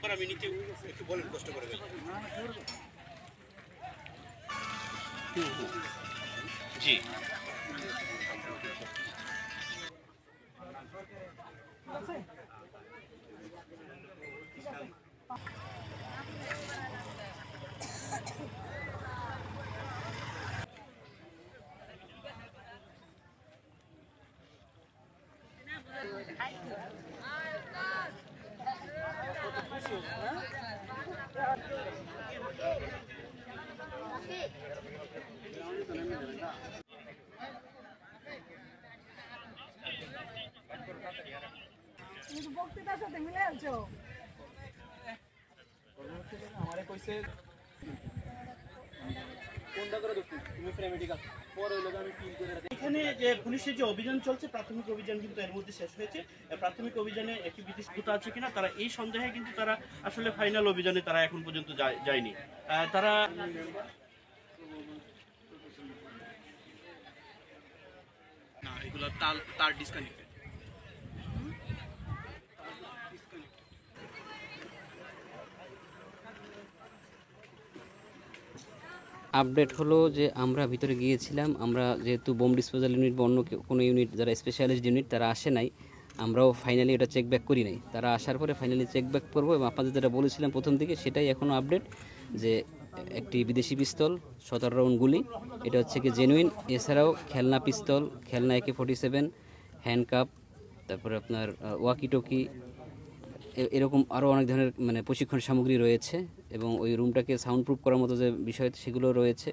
Number আমি নিচে একটু বলেন কষ্ট করে। জি বক্তৃতার সাথে মিলে আছো আমারে কইছে কোনটা করে দেখো তুমি প্রেমেটিকা পরে হলো আমি ফিল করে এখানে যে পুলিশের যে অভিযান চলছে প্রাথমিক অভিযান কিন্তু এর মধ্যে শেষ হয়েছে। প্রাথমিক অভিযানে একটি বিদেশি দূত আছে কিনা তারা এই সন্দেহে কিন্তু তারা আসলে ফাইনাল অভিযানে তারা এখন পর্যন্ত যায়নি। তারা না এগুলো তার ডিসকানেক্টেড। আপডেট হলো যে আমরা ভিতরে গিয়েছিলাম, আমরা যেহেতু বোম ডিসপোজাল ইউনিট বা অন্য কোনো ইউনিট যারা স্পেশালিস্ট ইউনিট তারা আসে নাই, আমরাও ফাইনালি এটা চেক ব্যাক করি নাই। তারা আসার পরে ফাইনালি চেক ব্যাক করবো এবং আপনাদের যেটা বলেছিলাম প্রথম দিকে সেটাই এখনও আপডেট, যে একটি বিদেশি পিস্তল 17 রাউন্ড গুলি, এটা হচ্ছে কি জেনুইন। এছাড়াও খেলনা পিস্তল, খেলনা AK-47, হ্যান্ডকাপ, তারপরে আপনার ওয়াকি-টকি, এরকম আরও অনেক ধরনের মানে প্রশিক্ষণ সামগ্রী রয়েছে এবং ওই রুমটাকে সাউন্ড প্রুফ করার মতো যে বিষয় সেগুলো রয়েছে।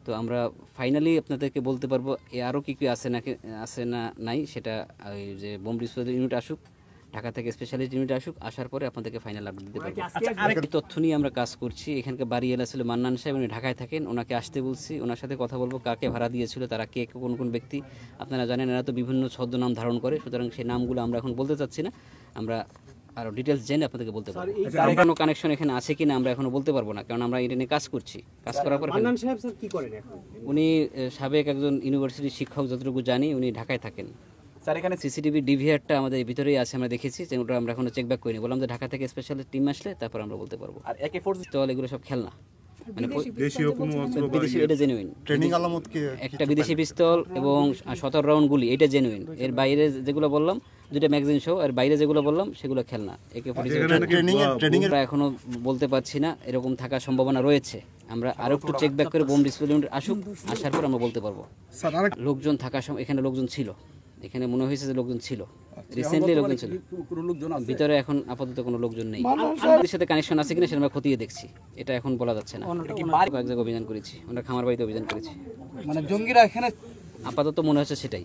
তো আমরা ফাইনালি আপনাদেরকে বলতে পারবো আরও কী কী আছে না নাই, সেটা ওই যে বোম ডিসপোজাল ইউনিট আসুক, ঢাকা থেকে স্পেশালিস্ট ইউনিট আসুক, আসার পরে আপনাদেরকে ফাইনাল আপডেট দিতে পারবো। আরেকটি তথ্য নিয়ে আমরা কাজ করছি। এখানকার বাড়ি এলা ছিল মান্নান সাহেব, উনি ঢাকায় থাকেন, ওনাকে আসতে বলছি, ওনার সাথে কথা বলবো কাকে ভাড়া দিয়েছিল, তারা কে কোন ব্যক্তি। আপনারা জানেন এরা তো বিভিন্ন ছদ্মনাম ধারণ করে, সুতরাং সেই নামগুলো আমরা এখন বলতে চাচ্ছি না, আমরা আরও ডিটেলস জেনে আপনাদেরকে বলতে পারবো। তার কোনো কানেকশন এখানে আছে কিনা আমরা এখনো বলতে পারবো না, কারণ আমরা এটা নিয়ে কাজ করছি। কাজ করার পর মান্নান সাহেব স্যার কি করেন এখন? উনি সাবেক একজন ইউনিভার্সিটির শিক্ষক, যতটুকু জানি উনি ঢাকায় থাকেন। স্যার এখানে সিসিটিভি ডিভিআরটা আমাদের ভিতরেই আছে, আমরা দেখেছি, ওটা আমরা এখনো চেক ব্যাক করিনি। বললাম যে ঢাকা থেকে স্পেশাল টিম আসলে তারপর আমরা বলতে পারবো। আর AK-47 এগুলো সব খেলনা, মানে বিদেশি, এটা জেনুইন। ট্রেনিং আলামত কি একটা বিদেশি পিস্তল এবং 17 রাউন্ড গুলি, এটা জেনুইন। এর বাইরে যেগুলো বললাম 2টা ম্যাগাজিন সহ, আর বাইরে যেগুলো বললাম সেগুলো খেলনা। AK-47 আমরা এখনো বলতে পারছি না, এরকম থাকার সম্ভাবনা রয়েছে। আমরা আরো একটু চেক ব্যাক করে বোম ডিসপোজাল ইউনিট আসুক, আসার পর আমরা বলতে পারবো। লোকজন থাকার সময় এখানে লোকজন ছিল, এখানে মনে হয়েছে যে লোকজন ছিল, রিসেন্টলি লোকজন ছিল। ভিতরে এখন আপাতত কোনো লোকজন নেই। আমাদের সাথে কানেকশন আছে কিনা সেটা আমরা খতিয়ে দেখছি, এটা এখন বলা যাচ্ছে না। কয়েক জায়গায় অভিযান করেছি, আমরা খামার বাড়িতে অভিযান করেছি, মানে জঙ্গিরা এখানে আপাতত মনে হচ্ছে সেটাই।